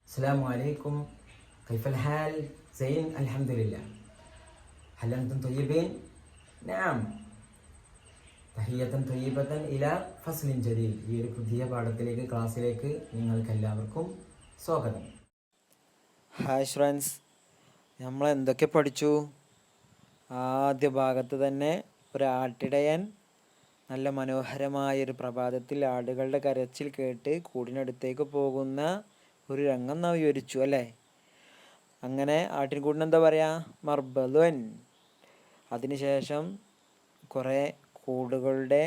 السلام عليكم. كيف الحال؟ زين الحمد لله. هل أنتم طيبين؟ نعم. تحية طيبة إلى فصل جديد. ഈ ഒരു പുതിയ പാഠത്തിലേക്ക് ക്ലാസ്സിലേക്ക് നിങ്ങൾക്ക് എല്ലാവർക്കും സ്വാഗതം. ഹായ് ഫ്രണ്ട്സ്, നമ്മൾ എന്തൊക്കെ പഠിച്ചു? ആദ്യ ഭാഗത്ത് തന്നെ ഒരു ആട്ടിടയൻ നല്ല മനോഹരമായൊരു പ്രഭാതത്തിൽ ആടുകളുടെ കരച്ചിൽ കേട്ട് കൂടിനടുത്തേക്ക് പോകുന്ന ഒരു രംഗം നാം വിവരിച്ചു അല്ലേ? അങ്ങനെ ആട്ടിൻകൂടിന് എന്താ പറയുക? മർബലുൻ. അതിനുശേഷം കുറേ കൂടുകളുടെ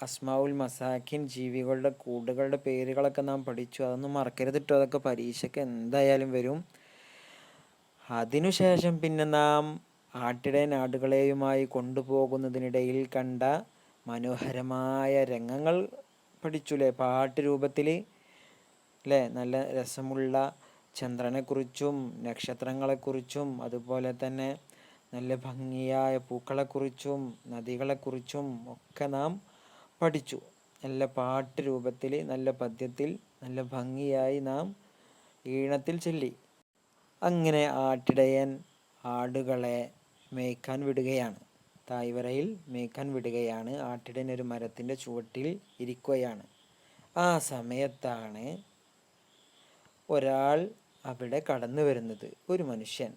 അസ്മാഉൽ മസാക്കിൻ, ജീവികളുടെ കൂടുകളുടെ പേരുകളൊക്കെ നാം പഠിച്ചു. അതൊന്നും മറക്കരുത് കേട്ടോ, അതൊക്കെ പരീക്ഷയ്ക്ക് എന്തായാലും വരും. അതിനുശേഷം പിന്നെ നാം ആട്ടിടയൻ ആടുകളെയുമായി കൊണ്ടുപോകുന്നതിനിടയിൽ കണ്ട മനോഹരമായ രംഗങ്ങൾ പഠിച്ചുല്ലേ? പാട്ട് രൂപത്തിൽ അല്ലേ? നല്ല രസമുള്ള ചന്ദ്രനെക്കുറിച്ചും നക്ഷത്രങ്ങളെക്കുറിച്ചും അതുപോലെ തന്നെ നല്ല ഭംഗിയായ പൂക്കളെക്കുറിച്ചും നദികളെക്കുറിച്ചും ഒക്കെ നാം പഠിച്ചു. നല്ല പാട്ട് രൂപത്തിൽ, നല്ല പദ്യത്തിൽ, നല്ല ഭംഗിയായി നാം ഈണത്തിൽ ചൊല്ലി. അങ്ങനെ ആട്ടിടയൻ ആടുകളെ മേയ്ക്കാൻ വിടുകയാണ്. തായ്വരയിൽ മേയ്ക്കാൻ വിടുകയാണ്. ആട്ടിടയൻ ഒരു മരത്തിൻ്റെ ചുവട്ടിൽ ഇരിക്കുകയാണ്. ആ സമയത്താണ് ഒരാൾ അവിടെ കടന്നു വരുന്നത്, ഒരു മനുഷ്യൻ.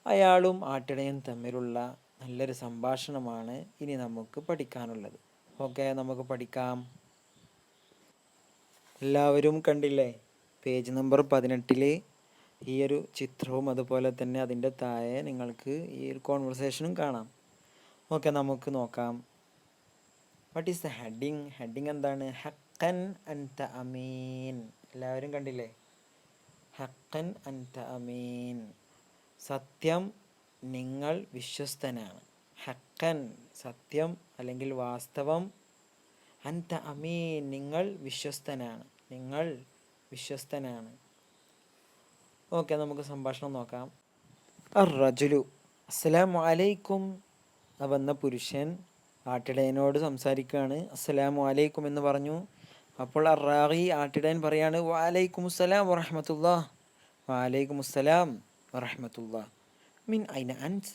അയാളും ആട്ടിടയൻ തമ്മിലുള്ള നല്ലൊരു സംഭാഷണമാണ് ഇനി നമുക്ക് പഠിക്കാനുള്ളത്. ഓക്കെ, നമുക്ക് പഠിക്കാം. എല്ലാവരും കണ്ടില്ലേ? പേജ് നമ്പർ 18 ഈ ഒരു ചിത്രവും അതുപോലെ തന്നെ അതിൻ്റെ താഴെ നിങ്ങൾക്ക് ഈ ഒരു കോൺവെർസേഷനും കാണാം. ഓക്കെ, നമുക്ക് നോക്കാം. What is the heading? Heading എന്താണ്? ഹക്കൻ അൻത അമീൻ. എല്ലാവരും കണ്ടില്ലേ? ഹക്കൻ അൻത അമീൻ, സത്യം, നിങ്ങൾ വിശ്വസ്തനാണ്. ഹക്കൻ, സത്യം അല്ലെങ്കിൽ വാസ്തവം. അൻത അമീൻ, നിങ്ങൾ വിശ്വസ്തനാണ്. നിങ്ങൾ വിശ്വസ്തനാണ്. ഓക്കെ, നമുക്ക് സംഭാഷണം നോക്കാം. അർ-റജുലു, അസ്സലാമു അലൈക്കും. വന്ന പുരുഷൻ ആട്ടിടയനോട് സംസാരിക്കുകയാണ്. അസ്സലാമു അലൈക്കും എന്ന് പറഞ്ഞു. അപ്പോൾ അർ-റാഗി, ആട്ടിടയൻ പറയാണ്, വഅലൈക്കും അസ്സലാം വറഹ്മത്തുള്ളാഹ്. വഅലൈക്കും അസ്സലാം വറഹ്മത്തുള്ളാഹ്. മിൻ ഐന അൻത്?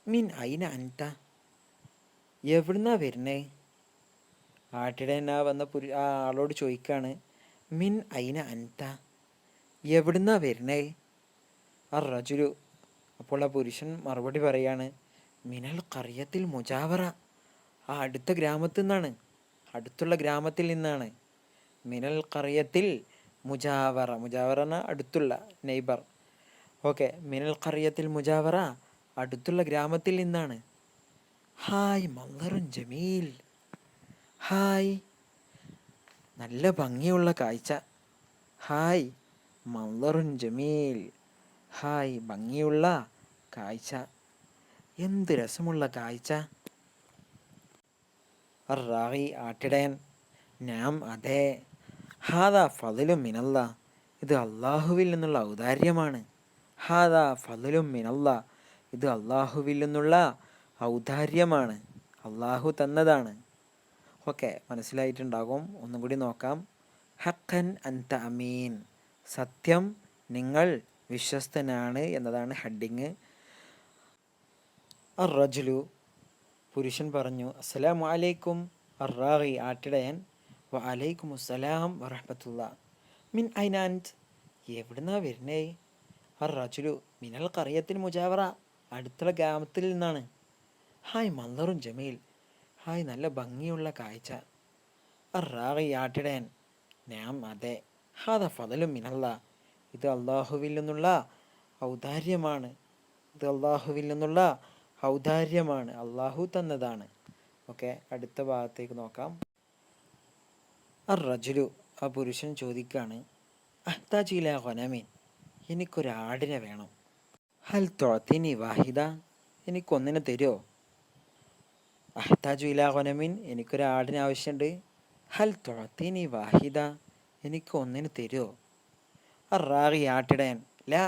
മിൻ ഐന അൻത? എവിടുന്നാ വരുന്നേ? ആട്ടിടയൻ വന്ന ആളോട് ചോദിക്കുകയാണ്, മിൻ ഐന അൻത, എവിടുന്നാ വരുന്നേ? അർ-റജുലു, അപ്പോൾ ആ പുരുഷൻ മറുപടി പറയാണ്, മിനൽ ഖറിയത്തിൽ മുജാവറ, ആ അടുത്ത ഗ്രാമത്തിൽ നിന്നാണ്, അടുത്തുള്ള ഗ്രാമത്തിൽ നിന്നാണ്. മിനൽ ഖറിയത്തിൽ മുജാവറ, മുജാവറ എന്ന അടുത്തുള്ള, നെയ്ബർ. ഓക്കെ, മിനൽ ഖറിയത്തിൽ മുജാവറ, അടുത്തുള്ള ഗ്രാമത്തിൽ നിന്നാണ്. ഹായ് മന്ദറുൻ ജമീൽ, ഹായ് നല്ല ഭംഗിയുള്ള കാഴ്ച. ഹായ് മന്ദറുൻ ജമീൽ, ഹായ് ഭംഗിയുള്ള കാഴ്ച, എന്ത് രസമുള്ള കാഴ്ച. അർ-റാഗി, ആട്ടിടയൻ, നാം അതെ. ഹാദാ ഫദ്ലും മിനല്ലാ, ഇത് അള്ളാഹുവിൽ നിന്നുള്ള ഔദാര്യമാണ്. ഹാദാ ഫദ്ലും മിനല്ലാ, ഇത് അള്ളാഹുവിൽ നിന്നുള്ള ഔദാര്യമാണ്, അള്ളാഹു തന്നതാണ്. ഓക്കെ, മനസ്സിലായിട്ടുണ്ടാകും. ഒന്നും കൂടി നോക്കാം. ഹക്കൻ അൻത അമീൻ, സത്യം, നിങ്ങൾ വിശ്വസ്തനാണ് എന്നതാണ് ഹെഡിങ്. അർ-റജുലു, പുരുഷൻ പറഞ്ഞു, അസ്സലാമു അലൈക്കും. അർ-റാഗി, ആട്ടിടയൻ, വഅലൈക്കും അസ്സലാം വറഹ്മത്തുള്ളാഹ്. മിൻ ഐന അൻത്, എവിടുന്നാ വരുന്നേ? അർ-റജുലു, മിനൽ ഖറിയത്തിൽ മുജാവറ, അടുത്തുള്ള ഗ്രാമത്തിൽ നിന്നാണ്. ഹായ് മന്ദറുൻ ജമീൽ, ഹായ് നല്ല ഭംഗിയുള്ള കാഴ്ച. അർ-റാഗി, ആട്ടിടയൻ, നാം അതെ. ഹാദാ ഫദ്ലും മിനല്ലാ, ഇത് അള്ളാഹുവിൽ നിന്നുള്ള ഔദാര്യമാണ്, ഇത് അള്ളാഹുവിൽ നിന്നുള്ള ഔദാര്യമാണ്, അള്ളാഹു തന്നതാണ്. ഓക്കെ, അടുത്ത ഭാഗത്തേക്ക് നോക്കാം. അർ-റജുലു, ആ പുരുഷൻ ചോദിക്കുകയാണ്, അഹ്താജു ഇലാ ഗനമീൻ, എനിക്കൊരാടിനെ വേണം. ഹൽ തുഅ്തിനി വാഹിദ, എനിക്കൊന്നിനെ തരുമോ? അഹ്താജു ഇലാ ഗനമീൻ, എനിക്കൊരാടിനെ ആവശ്യമുണ്ട്. ഹൽ തുഅ്തിനി വാഹിദ, എനിക്ക് ഒന്നിന് തരുമോ? അർ-റാഗി, ആട്ടിടയൻ, ലാ,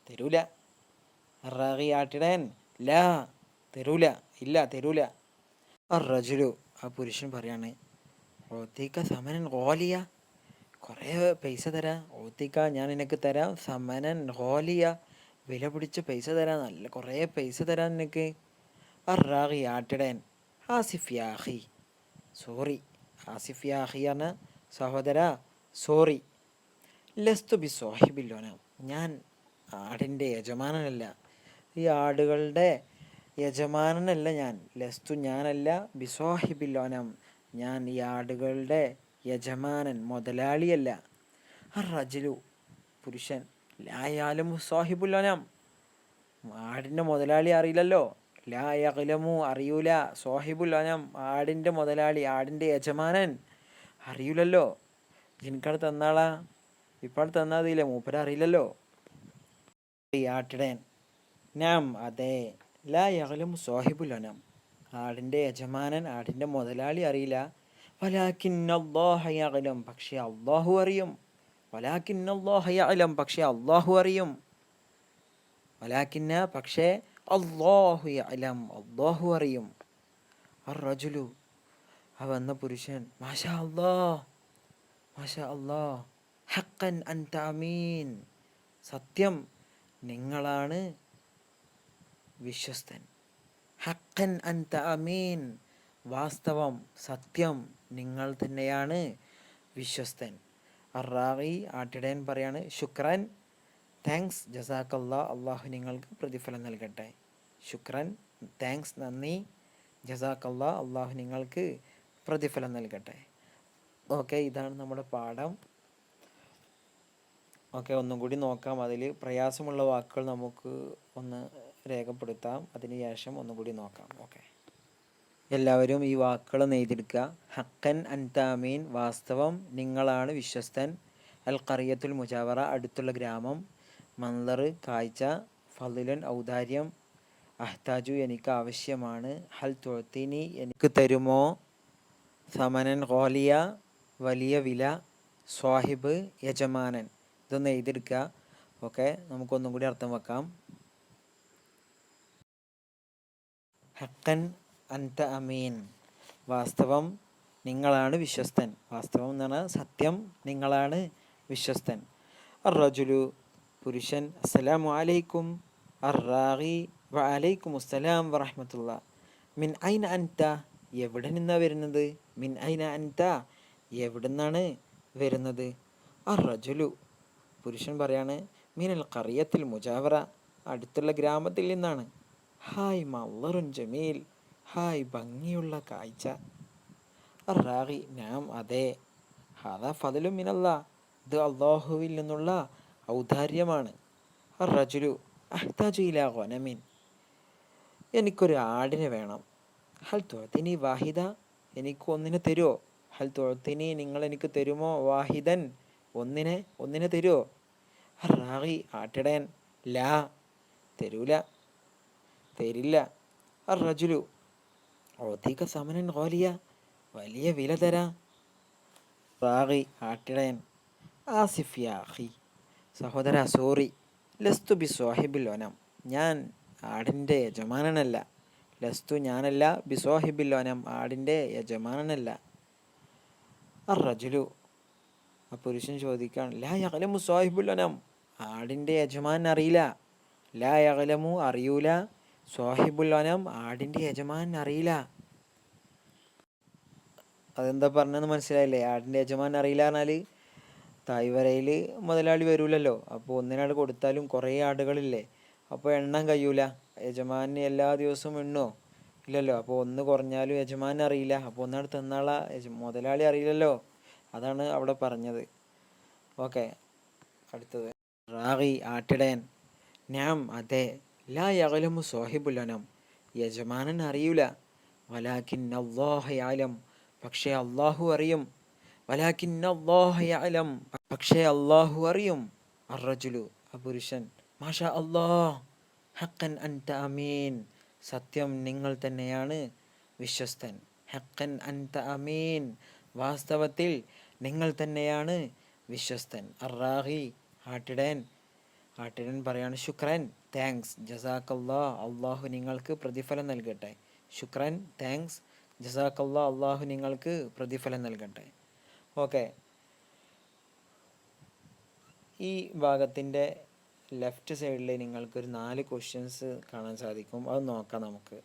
തരൂല. അർ-റാഗി, ആട്ടിടയൻ, ലാ, തരൂല, ഇല്ല, തരൂല. അർ-റജുലു, ആ പുരുഷൻ പറയാണ്, ഉഅ്തീക സമനൻ ഗാലിയ, കുറേ പൈസ തരാം, ഓത്തിക്ക ഞാൻ നിനക്ക് തരാം, സമനൻ ഹോലിയ വില പിടിച്ച പൈസ തരാം, നല്ല കുറേ പൈസ തരാം നിനക്ക്. അറാഖി ആട്ടിടയൻ ആസിഫ് യാഹി, സോറി. ആസിഫ് യാഹി പറഞ്ഞ സഹോദര സോറി. ലസ്തു ബി സോഹിബില്ലോന, ഞാൻ ആടിൻ്റെ യജമാനനല്ല, ഈ ആടുകളുടെ യജമാനനല്ല ഞാൻ. ലസ്തു ഞാനല്ല, ബിസോഹിബില്ലോനം ഞാൻ ഈ ആടുകളുടെ യജമാനൻ മുതലാളിയല്ല. റജുലു പുരുഷൻ ലായാലും സോഹിബുല്ലോനം ആടിൻ്റെ മുതലാളി അറിയില്ലല്ലോ. ലായകലമു അറിയൂല, സോഹിബുല്ലോനം ആടിൻ്റെ മുതലാളി ആടിൻ്റെ യജമാനൻ അറിയൂലല്ലോ. ജിൻകട് തന്നാളാ ഇപ്പോൾ തന്നാതില്ല, മൂപ്പര അറിയില്ലല്ലോ. ആട്ടിടയൻ നാം അതെ, ലാ യഗ്ലമു സോഹിബുലനം ആടിൻ്റെ യജമാനൻ ആടിൻ്റെ മുതലാളി അറിയില്ല. വലാകിന്നല്ലാഹ യഗ്ലം പക്ഷേ അള്ളാഹു അറിയും. വലാകിന്നല്ലാഹ യഗ്ലം പക്ഷേ അള്ളാഹു അറിയും. വലാകിന്ന പക്ഷേ അല്ലാഹു യഅലം അല്ലാഹു അറിയും. അർറജുലു വന്ന പുരുഷൻ മാഷാ അല്ലാഹ് മാഷാ അല്ലാഹ് ഹഖൻ അൻത അമീൻ സത്യം നിങ്ങളാണ് വിശ്വസ്തൻ. ഹഖൻ അൻത അമീൻ വാസ്തവം സത്യം നിങ്ങൾ തന്നെയാണ് വിശ്വസ്തൻ. അറാഖി ആട്ടിടയൻ പറയാണ് ശുക്രൻ താങ്ക്സ് ജസാക്കല്ലാ അള്ളാഹു നിങ്ങൾക്ക് പ്രതിഫലം നൽകട്ടെ. ശുക്രൻ താങ്ക്സ് നന്ദി, ജസാക്കല്ലാ അള്ളാഹു നിങ്ങൾക്ക് പ്രതിഫലം നൽകട്ടെ. ഓക്കെ, ഇതാണ് നമ്മുടെ പാഠം. ഓക്കെ, ഒന്നും കൂടി നോക്കാം. അതിൽ പ്രയാസമുള്ള വാക്കുകൾ നമുക്ക് ഒന്ന് രേഖപ്പെടുത്താം, അതിനുശേഷം ഒന്നും കൂടി നോക്കാം. ഓക്കെ, എല്ലാവരും ഈ വാക്കുകൾ നെയ്തെടുക്കുക. ഹക്കൻ അൻതാമീൻ വാസ്തവം നിങ്ങളാണ് വിശ്വസ്തൻ. അൽ ഖറിയത്തുൽ മുജാവറ അടുത്തുള്ള ഗ്രാമം. മൻലർ കാഴ്ച. ഫളിലൻ ഔദാര്യം. അഹ്താജു എനിക്ക് ആവശ്യമാണ്. ഹൽ തുഅ്തിനി എനിക്ക് തരുമോ. സമനൻ ഖോലിയ വലിയ വില. സ്വാഹിബ് യജമാനൻ. ഇതൊന്ന് എഴുതിയെടുക്കുക. ഓക്കെ, നമുക്കൊന്നും കൂടി അർത്ഥം വെക്കാം. ഹക്കൻ അൻത അമീൻ വാസ്തവം നിങ്ങളാണ് വിശ്വസ്തൻ. വാസ്തവം എന്ന് പറഞ്ഞാൽ സത്യം, നിങ്ങളാണ് വിശ്വസ്തൻ. അർറജുലു പുരുഷൻ അസ്സലാമു അലൈക്കും. അർറാഖി വഅലൈക്കും അസ്സലാം വറഹ്മത്തുള്ളാ. മിൻ ഐന അൻത എവിടെ നിന്നാണ് വരുന്നത്. മിൻ ഐന അൻത എവിടെ നിന്നാണ് വരുന്നത്. അർറജുലു പുരുഷൻ പറയാണ് മിനൽ ഖറിയത്തിൽ മുജാവറ അടുത്തുള്ള ഗ്രാമത്തിൽ നിന്നാണ്. ഹായ് മള്ളറുൻ ജമീൽ ഹായ് ഭംഗിയുള്ള കാഴ്ച. അറാഖി നാം അതെ. ഹാദാ ഫദലു മിനല്ലാ ഇത് അള്ളാഹുവിൽ നിന്നുള്ള ഔദാര്യമാണ്. അർറജുലു അഹ്താജു ഇലാ ഗനമിൻ എനിക്കൊരു ആടിനെ വേണം. ഹൽ തുഅ്തിനി വാഹിദ എനിക്ക് ഒന്നിനെ തരുമോ. ഹൽ തുഅ്തിനി നിങ്ങൾ എനിക്ക് തരുമോ. വാഹിദൻ ഒന്നിനെ തരുമോ. അറാഖി ആട്ടിടയൻ ലാ തരില്ല. അർറജുലു ഓതീക സമനൻ ഖോലിയ വലിയ വില തരാം. റാഖി ആട്ടിടയൻ ആസിഫ് യാ അഖി സഹോദര സോറി. ലസ്തു ബി സ്വാഹിബിൽ വനം ഞാൻ ആടിൻ്റെ യജമാനനല്ല. ലസ്തു ഞാനല്ല, ബി സ്വാഹിബിൽ വനം ആടിൻ്റെ യജമാനനല്ല. അർറജുലു പുരുഷൻ ചോദിക്കുകയാണ് ലാ യഅ്ലമു സ്വാഹിബുൽ വനം ആടിൻ്റെ യജമാനൻ അറിയില്ല. ലാ യഅ്ലമു അറിയൂല, സ്വാഹിബുൽ വനം ആടിൻ്റെ യജമാനൻ അറിയില്ല. അതെന്താ പറഞ്ഞതെന്ന് മനസ്സിലായില്ലേ. ആടിൻ്റെ യജമാനൻ അറിയില്ല പറഞ്ഞാൽ തായ്വരയിൽ മുതലാളി വരൂലല്ലോ. അപ്പോൾ ഒന്നിനാട് കൊടുത്താലും കുറേ ആടുകളില്ലേ, അപ്പോൾ എണ്ണാൻ കഴിയൂല. യജമാന് എല്ലാ ദിവസവും എണ്ണുമോ ഇല്ലല്ലോ. അപ്പോൾ ഒന്ന് കുറഞ്ഞാലും യജമാനൻ അറിയില്ല. അപ്പോൾ ഒന്നാട് തന്നാളാ മുതലാളി അറിയില്ലല്ലോ. അതാണ് അവിടെ പറഞ്ഞത്. ഓക്കെ, അടുത്തത് റാഖി ആട്ടിടയൻ നാം അതെ. ലാ യഅ്ലമു സ്വാഹിബുൽ വനം യജമാനൻ അറിയൂല. വലാകിൻ അല്ലാഹ യഅലം പക്ഷേ അള്ളാഹു അറിയും. വലാകിൻ അല്ലാഹ യഅലം പക്ഷേ അള്ളാഹു അറിയും. അർറജുലു പുരുഷൻ മാഷാ അല്ലാഹ് ഹഖൻ അൻത അമീൻ സത്യം നിങ്ങൾ തന്നെയാണ് വിശ്വസ്തൻ. ഹഖൻ അൻത അമീൻ വാസ്തവത്തിൽ നിങ്ങൾ തന്നെയാണ് വിശ്വസ്തൻ. അറാഖി ആട്ടിടയൻ പറയാണ് ശുക്രൻ താങ്ക്സ് ജസാക്കല്ലാ അള്ളാഹു നിങ്ങൾക്ക് പ്രതിഫലം നൽകട്ടെ. ശുക്രൻ താങ്ക്സ് ജസാക്കല്ലാ അള്ളാഹു നിങ്ങൾക്ക് പ്രതിഫലം നൽകട്ടെ. ഓക്കെ, ഈ ഭാഗത്തിൻ്റെ ലെഫ്റ്റ് സൈഡിൽ നിങ്ങൾക്കൊരു 4 ക്വസ്റ്റ്യൻസ് കാണാൻ സാധിക്കും. അത് നോക്കാം നമുക്ക്.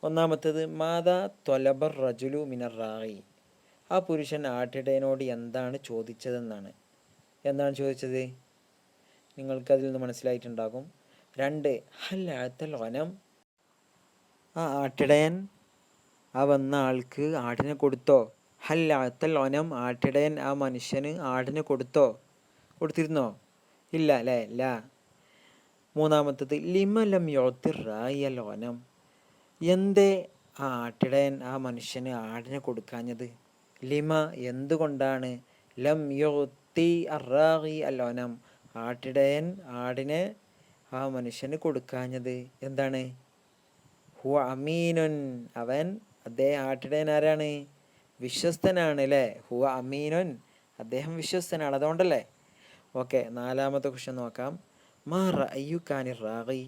ഒന്നാമത്തേത് മാതാ ത്വലബർ റജുലു മിനർ റായി. ആ പുരുഷൻ ആട്ടിടയനോട് എന്താണ് ചോദിച്ചതെന്നാണ്. എന്താണ് ചോദിച്ചത്? നിങ്ങൾക്കതിൽ നിന്ന് മനസ്സിലായിട്ടുണ്ടാകും. 2 ഹൽ അഅത്തൽ ഗനം. ആ ആട്ടിടയൻ ആ വന്ന ആൾക്ക് ആടിനെ കൊടുത്തോ? ഹൽ അഅത്തൽ ഗനം. ആട്ടിടയൻ ആ മനുഷ്യന് ആടിനെ കൊടുത്തോ? കൊടുത്തിരുന്നോ? ഇല്ല അല്ലേ? ഇല്ല. മൂന്നാമത്തത് ലിമ ലം യുഅ്തി റായി അൽ ഗനം. എന്തേ ആ ആട്ടിടയൻ ആ മനുഷ്യന് ആടിനെ കൊടുക്കാഞ്ഞത്? ലിമ എന്തുകൊണ്ടാണ്? ലം യുഅ്തി അറായി അൽ ഗനം. ആട്ടിടയൻ ആടിനെ ആ മനുഷ്യന് കൊടുക്കാഞ്ഞത് എന്താണ്? ഹുവ അമീനുൻ. അദ്ദേഹം ആട്ടിടയൻ ആരാണ്? വിശ്വസ്തനാണ് അല്ലേ? ഹുവ അമീനുൻ. അദ്ദേഹം വിശ്വസ്തനാണ്, അതുകൊണ്ടല്ലേ? ഓക്കെ, 4ാമത്തെ ക്വസ്റ്റ്യൻ നോക്കാം. മാ റഅയ്യുകാനി റാഗി.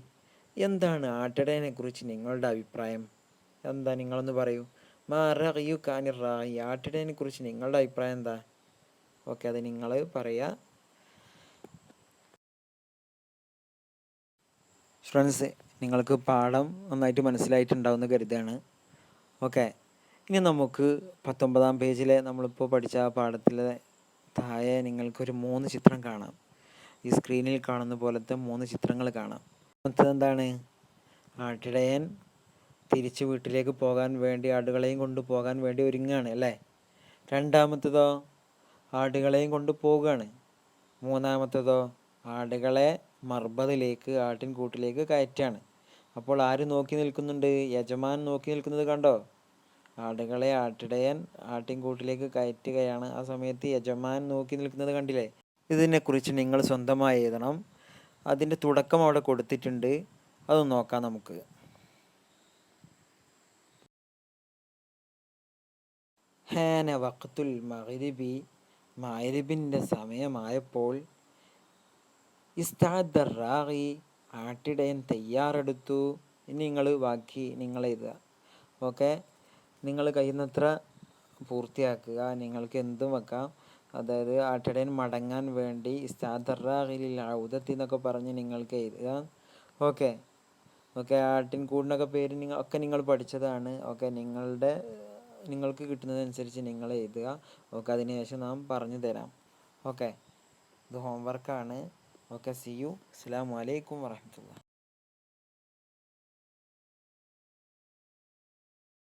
എന്താണ് ആട്ടിടയനെ കുറിച്ച് നിങ്ങളുടെ അഭിപ്രായം? എന്താ, നിങ്ങളൊന്ന് പറയൂ. മാ റഅയ്യുകാനി റാഗി. ആട്ടിടയനെ കുറിച്ച് നിങ്ങളുടെ അഭിപ്രായം എന്താ? ഓക്കെ, അത് നിങ്ങൾ പറയുക. ഫ്രണ്ട്സ്, നിങ്ങൾക്ക് പാഠം നന്നായിട്ട് മനസ്സിലായിട്ടുണ്ടാവുമെന്ന് കരുതുകയാണ്. ഓക്കെ, ഇനി നമുക്ക് 19ാം പേജിലെ നമ്മളിപ്പോൾ പഠിച്ച ആ പാഠത്തിലെ താഴെ നിങ്ങൾക്കൊരു 3 ചിത്രം കാണാം. ഈ സ്ക്രീനിൽ കാണുന്ന പോലത്തെ 3 ചിത്രങ്ങൾ കാണാം. ഒന്നാമത്തേത് എന്താണ്? ആട്ടിടയൻ തിരിച്ച് വീട്ടിലേക്ക് പോകാൻ വേണ്ടി ആടുകളെയും കൊണ്ട് പോകാൻ വേണ്ടി ഒരുങ്ങുകയാണ് അല്ലേ? 2ാമത്തേതോ ആടുകളെയും കൊണ്ട് പോവുകയാണ്. 3ാമത്തേതോ ആടുകളെ മർബദിലേക്ക്, ആട്ടിൻകൂട്ടിലേക്ക് കയറ്റാണ്. അപ്പോൾ ആര് നോക്കി നിൽക്കുന്നുണ്ട്? യജമാൻ നോക്കി നിൽക്കുന്നത് കണ്ടോ? ആടുകളെ ആട്ടിടയൻ ആട്ടിൻകൂട്ടിലേക്ക് കയറ്റുകയാണ്. ആ സമയത്ത് യജമാൻ നോക്കി നിൽക്കുന്നത് കണ്ടില്ലേ? ഇതിനെക്കുറിച്ച് നിങ്ങൾ സ്വന്തമായി എഴുതണം. അതിൻ്റെ തുടക്കം അവിടെ കൊടുത്തിട്ടുണ്ട്, അത് നോക്കാം നമുക്ക്. ഹാന വഖ്തുൽ മഗ്രിബി. മഗ്രിബിൻ്റെ സമയമായപ്പോൾ ഇസ്തഅദ്ദ റാഗി. ആട്ടിടയൻ തയ്യാറെടുത്തു. ഇനി ബാക്കി നിങ്ങൾ എഴുതുക. ഓക്കെ, നിങ്ങൾ കഴിയുന്നത്ര പൂർത്തിയാക്കുക. നിങ്ങൾക്ക് എന്തും വെക്കാം. അതായത് ആട്ടിടയൻ മടങ്ങാൻ വേണ്ടി ഇസ്തഅദ്ദ റാഗിലിൽ ഔദത്തി എന്നൊക്കെ പറഞ്ഞ് നിങ്ങൾക്ക് എഴുതുക. ഓക്കെ ഓക്കെ ആട്ടിൻകൂടിനൊക്കെ പേര് നിങ്ങൾ പഠിച്ചതാണ്. ഓക്കെ, നിങ്ങൾക്ക് കിട്ടുന്നതനുസരിച്ച് നിങ്ങൾ എഴുതുക. ഓക്കെ, അതിനുശേഷം നാം പറഞ്ഞു തരാം. ഓക്കെ, ഇത് ഹോംവർക്കാണ്. Okay, C U. അസ്സലാമു അലൈക്കും വറഹ്മത്തുള്ളാഹി.